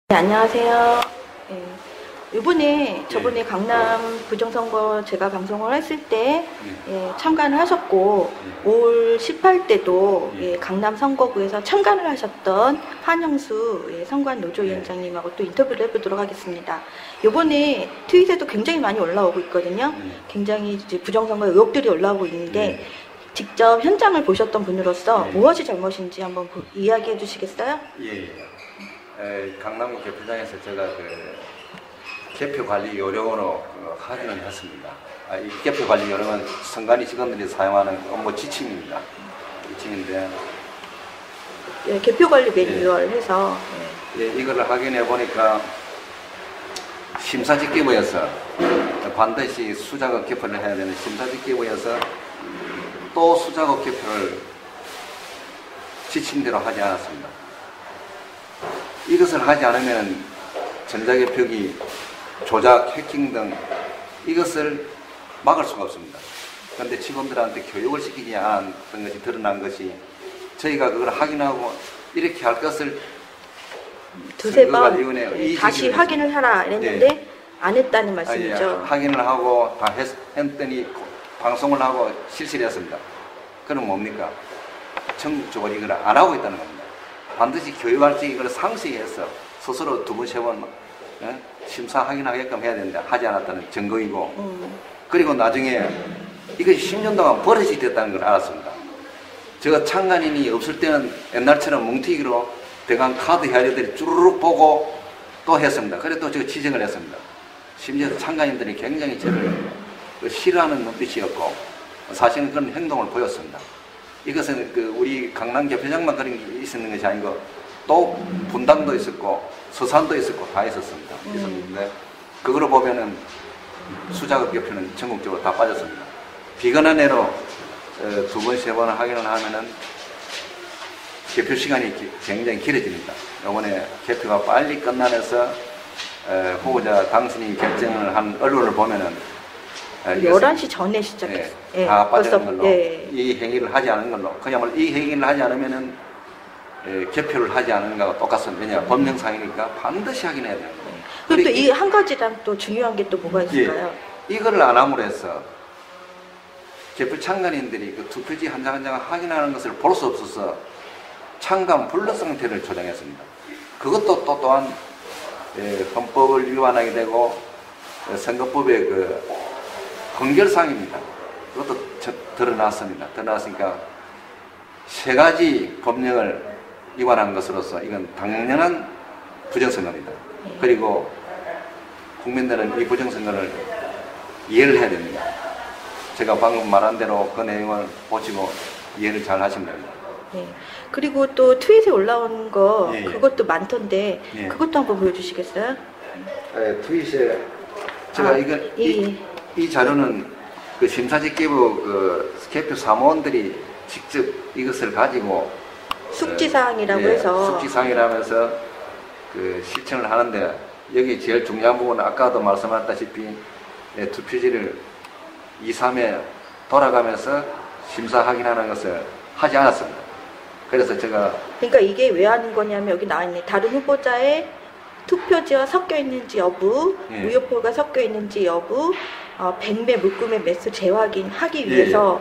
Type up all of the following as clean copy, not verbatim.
네, 안녕하세요. 이번에 저번에 강남 부정선거 제가 방송을 했을 때 참관을 하셨고 5월 18때도 강남 선거구에서 참관을 하셨던 한영수 선관 노조위원장님하고 또 인터뷰를 해보도록 하겠습니다. 이번에 트윗에도 굉장히 많이 올라오고 있거든요. 굉장히 이제 부정선거 의혹들이 올라오고 있는데 직접 현장을 보셨던 분으로서 무엇이 잘못인지 한번 이야기해 주시겠어요? 강남구 개표장에서 제가 개표 관리 요령으로 확인을 했습니다. 이 개표 관리 요령은 선관위 직원들이 사용하는 업무 지침입니다. 지침인데 개표 관리 매뉴얼 해서 이거를 확인해 보니까 심사집계부에서 반드시 수작업 개표를 해야 되는 심사집계부에서 또 수작업 개표를 지침대로 하지 않았습니다. 이것을 하지 않으면 전자개표기 조작, 해킹 등 이것을 막을 수가 없습니다. 그런데 직원들한테 교육을 시키지 않았던 것이 드러난 것이 저희가 그걸 확인하고 이렇게 할 것을 두세 번 다시 확인을 하라 이랬는데 안 했다는 말씀이죠. 확인을 하고 다 했더니 방송을 하고 실시를 했습니다. 그럼 뭡니까? 정적으로 이걸 안 하고 있다는 겁니다. 반드시 교육할 때 이걸 상세히해서 스스로 두 번, 세 번 심사 확인하게끔 해야 된다. 하지 않았다는 증거이고 그리고 나중에 이것이 10년 동안 버릇이 됐다는 걸 알았습니다. 제가 참관인이 없을 때는 옛날처럼 뭉티기로 대강 카드 헤아리들이 쭈르륵 보고 또 했습니다. 그래 또 제가 지적을 했습니다. 심지어 참관인들이 굉장히 저를 싫어하는 눈빛이었고 사실은 그런 행동을 보였습니다. 이것은 우리 강남 개표장만 그런 게 있었는 것이 아니고 또 분당도 있었고 서산도 있었고 다 있었습니다. 있었는데 그거로 보면은 수작업 개표는 전국적으로 다 빠졌습니다. 비건한 애로 두 번, 세 번 확인을 하면은 개표 시간이 굉장히 길어집니다. 이번에 개표가 빨리 끝나면서 후보자 당선인 결정을 한 언론을 보면은 11시 전에 시작했어요. 다 빠지는 걸로 이 행위를 하지 않은 걸로 그야말로 이 행위를 하지 않으면은 개표를 하지 않은 거하고 똑같습니다. 왜냐 법령상이니까 반드시 확인해야 돼요. 그리고 또 이 한 가지랑 또 중요한 게 또 뭐가 있을까요? 이거를 안 함으로 해서 개표 참관인들이 그 투표지 한 장 한 장 확인하는 것을 볼 수 없어서 참관 불능 상태를 조장했습니다. 그것도 또 또한 헌법을 위반하게 되고 선거법의 헌결사항입니다. 그것도 드러났습니다. 드러났으니까 세 가지 법령을 위반한 것으로서 이건 당연한 부정선거입니다. 그리고 국민들은 이 부정선거를 이해를 해야 됩니다. 제가 방금 말한 대로 그 내용을 보시고 이해를 잘 하시면 됩니다. 그리고 또 트윗에 올라온 거 그것도 많던데 그것도 한번 보여주시겠어요? 트윗에 제가 이 자료는 심사집계부 개표 사무원들이 직접 이것을 가지고 숙지사항이라고 해서 숙지사항이라면서 실천을 하는데 여기 제일 중요한 부분은 아까도 말씀하셨다시피 투표지를 2, 3회 돌아가면서 심사 확인하는 것을 하지 않았습니다. 그래서 제가 그러니까 이게 왜 하는 거냐면 여기 나와있네. 다른 후보자의 투표지와 섞여 있는지 여부, 무효표가 섞여 있는지 여부, 백매, 묶음의 매수 재확인하기 위해서.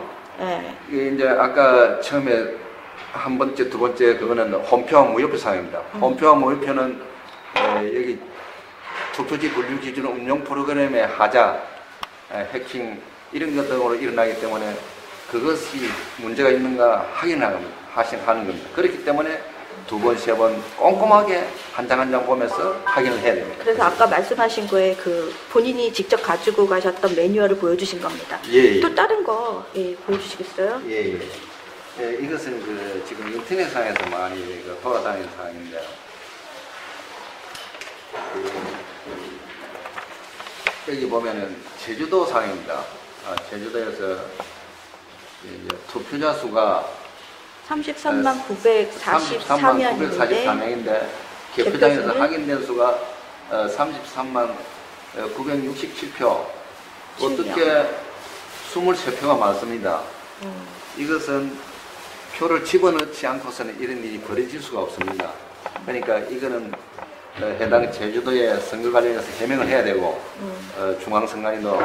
이게 이제 아까 처음에 한 번째, 두 번째 그거는 홈표와 무효표 사항입니다. 홈표와 무효표는 여기 투표지 분류 기준 운영 프로그램의 하자, 해킹 이런 것 등으로 일어나기 때문에 그것이 문제가 있는가 하는 겁니다. 그렇기 때문에 두 번, 세 번 꼼꼼하게 한 장 한 장 보면서 확인을 해야 됩니다. 그래서 아까 말씀하신 거에 본인이 직접 가지고 가셨던 매뉴얼을 보여주신 겁니다. 또 다른 거 보여주시겠어요? 이것은 지금 인터넷상에서 많이 돌아다니는 사항인데 여기 보면은 제주도 상입니다. 제주도에서 투표자 수가 33만 944명인데 개표장에서 확인된 수가 33만 967표. 어떻게 23표가 많습니다. 이것은 표를 집어넣지 않고서는 이런 일이 벌어질 수가 없습니다. 그러니까 이거는 해당 제주도의 선거 관련해서 해명을 해야 되고 중앙선관위도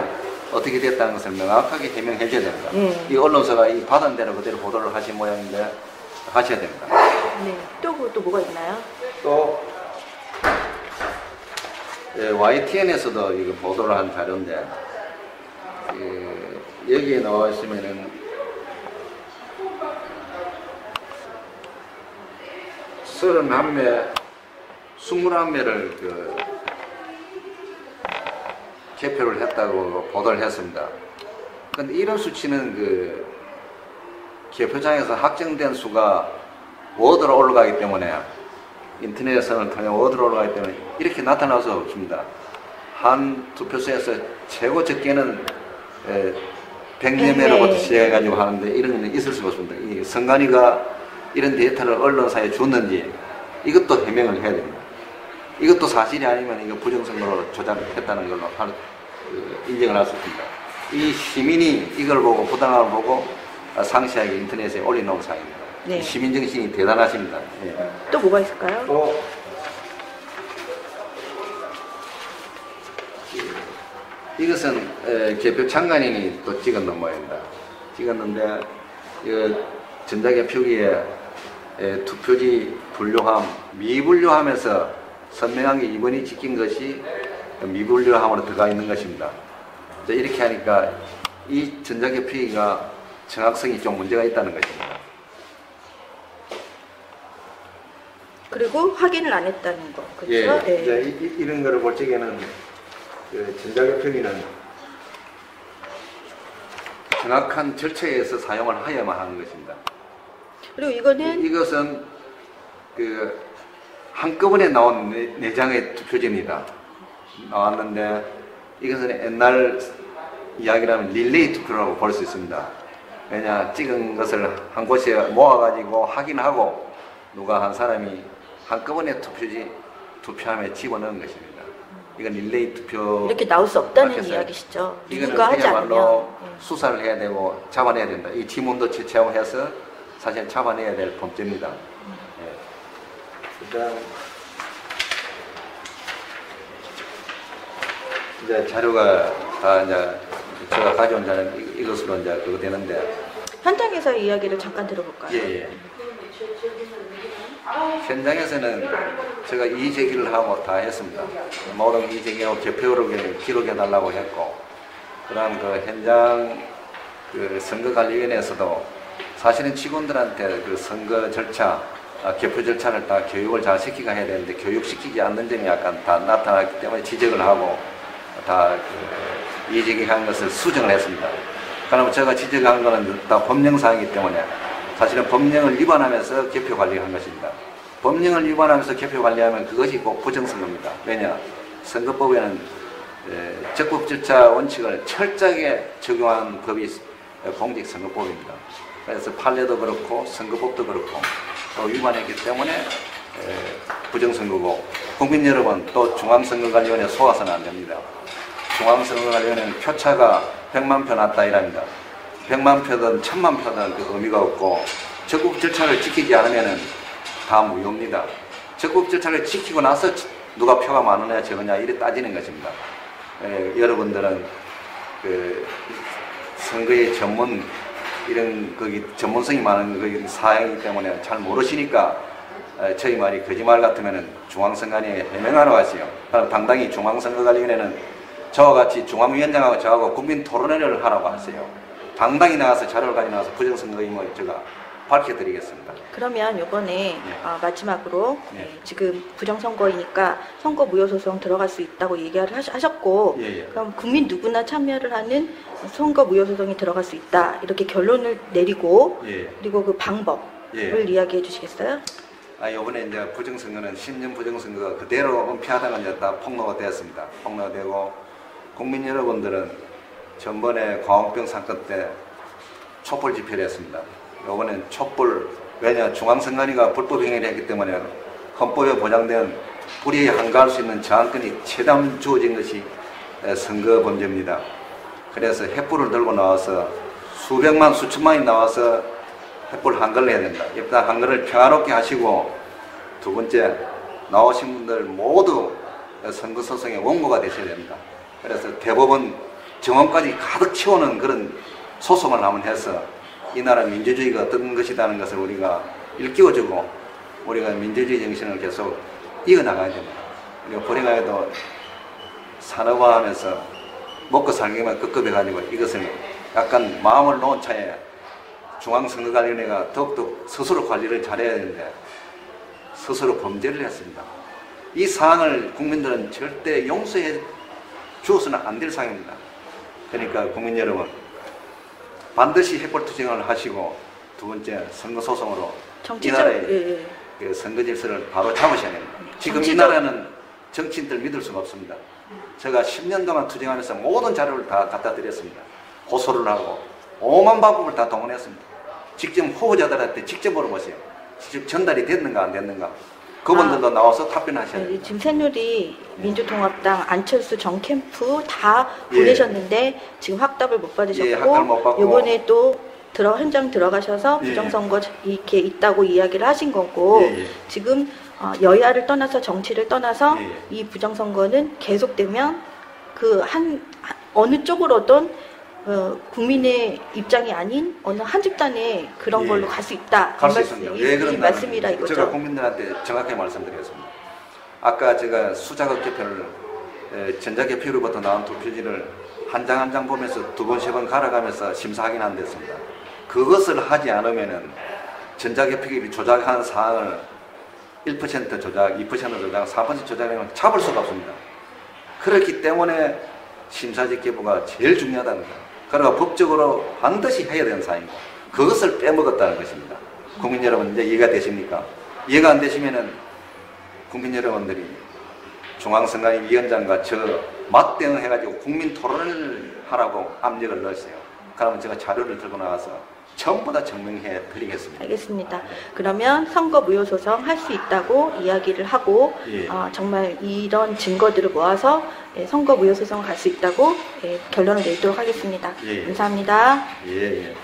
어떻게 됐다는 것을 명확하게 해명해 줘야 됩니다. 이 언론사가 이 받은 대로 그대로 보도를 하신 모양인데 하셔야 됩니다. 네. 또 뭐가 있나요? 또 YTN에서도 이거 보도를 한 자료인데 여기에 나와 있으면은 21매를 개표를 했다고 보도를 했습니다. 근데 이런 수치는 개표장에서 확정된 수가 워드로 올라가기 때문에 인터넷선을 통해 워드로 올라가기 때문에 이렇게 나타날 수 없습니다. 한 투표소에서 최고 적게는 100여 매로부터 시작해가지고 하는데 이런 건 있을 수가 없습니다. 이 선관위가 이런 데이터를 언론사에 줬는지 이것도 해명을 해야 됩니다. 이것도 사실이 아니면 이거 부정선거로 조작했다는 걸로 인정을 할 수 있습니다. 이 시민이 이걸 보고 부당함을 보고 상세하게 인터넷에 올려놓은 사항입니다. 네. 시민 정신이 대단하십니다. 예. 또 뭐가 있을까요? 또 이것은 개표 참관인이 또 찍었는 모양입니다. 찍었는데 전자개표기에 투표지 분류함, 미분류함에서 선명하게 2번이 찍힌 것이 미분류함으로 들어가 있는 것입니다. 이렇게 하니까 이 전자개표기가 정확성이 좀 문제가 있다는 것입니다. 그리고 확인을 안 했다는 거, 그렇죠? 예, 네. 이런 거를 볼 적에는 전자개표기는 정확한 절차에 의해서 사용을 하여야만 하는 것입니다. 그리고 이것은 한꺼번에 나온 4장의 투표지입니다. 나왔는데 이것은 옛날 이야기라면 릴레이 투표라고 볼 수 있습니다. 왜냐, 찍은 것을 한 곳에 모아가지고 확인하고 누가 한 사람이 한꺼번에 투표함에 집어넣은 것입니다. 이건 릴레이 투표. 이렇게 나올 수 없다는 밝혔어요. 이야기시죠. 이거는 누가 하지 그야말로 않으면. 수사를 해야 되고 잡아내야 된다. 이 지문도 채취하고해서 사실 잡아내야 될 범죄입니다. 그다음 이제 자료가 다 이제 제가 가져온 자는 이것으로 이제 그거 되는데 현장에서 이야기를 잠깐 들어볼까요? 예. 현장에서는 제가 이의 제기를 하고 다 했습니다. 모든 이의 제기하고 개표를 기록해달라고 했고, 그다음 현장 선거관리위원회에서도 사실은 직원들한테 선거 절차, 개표 절차를 다 교육을 잘 시키게 해야 되는데 교육시키지 않는 점이 약간 다 나타났기 때문에 지적을 하고 다 이의 제기한 것을 수정을 했습니다. 그러면 제가 지적한 것은 다 법령사항이기 때문에 사실은 법령을 위반하면서 개표 관리한 것입니다. 법령을 위반하면서 개표 관리하면 그것이 꼭 부정선거입니다. 왜냐? 선거법에는 적법 절차 원칙을 철저하게 적용한 법이 공직선거법입니다. 그래서 판례도 그렇고 선거법도 그렇고 또 위반했기 때문에 부정선거고, 국민 여러분, 또 중앙선거관리위원회 속아서는 안 됩니다. 중앙선거관리위원회는 표차가 100만 표 났다 이랍니다. 100만 표든 1000만 표든 그 의미가 없고, 적법 절차를 지키지 않으면 다 무효입니다. 적법 절차를 지키고 나서 누가 표가 많으냐 적으냐 이래 따지는 것입니다. 여러분들은 선거의 이런 전문성이 많은 사항이기 때문에 잘 모르시니까 저희 말이 거짓말 같으면 중앙선관위에 해명하러 가시요. 당당히 중앙선거관리위원회는 저와 같이 중앙위원장하고 저하고 국민 토론회를 하라고 하세요. 당당히 나가서 자료를 가지고 나와서 부정선거임을 제가 밝혀드리겠습니다. 그러면 이번에 마지막으로 네. 지금 부정선거이니까 선거 무효소송 들어갈 수 있다고 얘기를 하셨고, 그럼 국민 누구나 참여를 하는 선거 무효소송이 들어갈 수 있다 이렇게 결론을 내리고, 그리고 그 방법을 이야기해 주시겠어요? 이번에 이제 부정선거는 10년 부정선거가 그대로 은폐하다가 이제 다 폭로가 되었습니다. 폭로가 되고, 국민 여러분들은 전번에 광우병 사건 때 촛불 집회를 했습니다. 이번엔 촛불, 왜냐, 중앙선관위가 불법 행위를 했기 때문에 헌법에 보장된 불의에 한가할 수 있는 저항권이 최대한 주어진 것이 선거 범죄입니다. 그래서 횃불을 들고 나와서 수백만, 수천만이 나와서 횃불 한글을 해야 된다. 일단 한글을 평화롭게 하시고, 두 번째, 나오신 분들 모두 선거소송의 원고가 되셔야 됩니다. 그래서 대법원 정원까지 가득 채우는 그런 소송을 한번 해서 이 나라 민주주의가 어떤 것이라는 것을 우리가 일깨워주고 우리가 민주주의 정신을 계속 이어나가야 됩니다. 우리가 불행하게도 산업화하면서 먹고 살기만 급급해가지고 이것을 약간 마음을 놓은 차에 중앙선거관리위원회가 더욱더 스스로 관리를 잘해야 되는데 스스로 범죄를 했습니다. 이 사항을 국민들은 절대 용서해 주어서는 안 될 사항입니다. 그러니까 국민 여러분 반드시 해골투쟁을 하시고 두 번째 선거소송으로 이 나라의 그 선거 질서를 바로 잡으셔야 됩니다. 지금 이 나라는 정치인들 믿을 수가 없습니다. 제가 10년 동안 투쟁하면서 모든 자료를 다 갖다 드렸습니다. 고소를 하고 오만 방법을 다 동원했습니다. 직접 후보자들한테 직접 물어보세요. 직접 전달이 됐는가 안 됐는가. 그분들도 나와서 답변하셔야 됩니다. 지금 새누리 민주통합당 안철수 정 캠프 다 보내셨는데 지금 확답을 못 받으셨고 확답을 못 받고 이번에 또 현장 들어가셔서 부정선거 이렇게 있다고 이야기를 하신 거고 지금 여야를 떠나서 정치를 떠나서 이 부정선거는 계속되면 그 어느 쪽으로든 국민의 입장이 아닌 어느 한 집단의 그런 걸로 갈 수 있다. 갈 수 있습니다. 이 말씀이라 이거죠. 제가 국민들한테 정확하게 말씀드리겠습니다. 아까 제가 수작업 개표를 전자개표로부터 나온 투표지를 한 장 한 장 보면서 두 번, 세 번 갈아가면서 심사 확인한 데였습니다. 그것을 하지 않으면은 전자개표기를 조작하는 사항을 1% 조작, 2% 조작, 4% 조작하면 잡을 수가 없습니다. 그렇기 때문에 심사집계부가 제일 중요하다는 거예요. 그러나 법적으로 반드시 해야 되는 사항이고 그것을 빼먹었다는 것입니다. 국민 여러분 이제 이해가 되십니까? 이해가 안 되시면은 국민 여러분들이 중앙선관위원장과 저 맞대응 해가지고 국민 토론을 하라고 압력을 넣으세요. 그러면 제가 자료를 들고 나가서 전부 다 증명해 드리겠습니다. 알겠습니다. 그러면 선거 무효 소송 할 수 있다고 이야기를 하고 정말 이런 증거들을 모아서 선거 무효 소송 갈 수 있다고 결론을 내도록 하겠습니다. 감사합니다. 예.